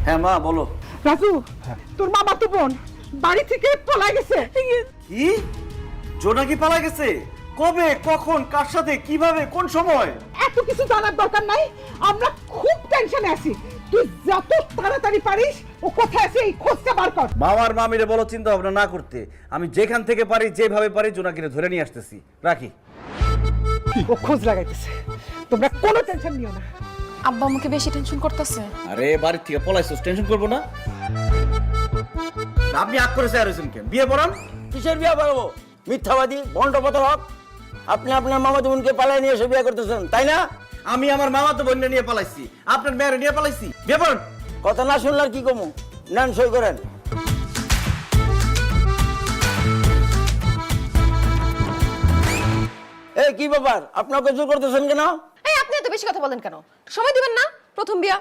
হ্যাঁ মা বলো। রাজু, তোর মামা তো বোন বাড়ি থেকে পলাই গেছে। কি? জোনাকি পালা গেছে? কবে, কখন, কার সাথে, কিভাবে, কোন সময়? এত কিছু জানার দরকার নাই, আমরা খুব টেনশনে আছি। তুই যত তাড়াতাড়ি পারিস ও কোথায় আছে এই খোঁজটা বার কর। মামার মামিরে বলো চিন্তা ভাবনা না করতে। আমি যেখান থেকে পারি, যেভাবে পারি জোনাকিরে ধরে নিয়ে আসতেছি। রাখি। ও খোঁজ লাগাইতেছে, তোমরা কোনো টেনশন নিও না। আব্বা আমাকে বেশি টেনশন করতেছে। আরে বাড়ির থেকে পলাইছস, টেনশন করবো না। আপনি আগ করে চাই রয়েছেন কেন? বিয়ে পড়ান। কিসের বিয়ে পড়াবো? মিথ্যাবাদী ভণ্ডপতর হক। আপনি আপনার মামাতো বোনকে পালায় নিয়ে এসে বিয়ে করতেছেন, তাই না? আমি আমার মামা তো বোন নিয়ে পালাইছি, আপনার মেয়ের নিয়ে পালাইছি। বিয়ে পড়ান। কথা না শুনলে আর কি কমু? নেন সই করেন। এই কি ব্যাপার, আপনাকে জোর করতেছেন কেন? এই আপনি এত বেশি কথা বলেন কেন? সময় দিবেন না? প্রথম বিয়া।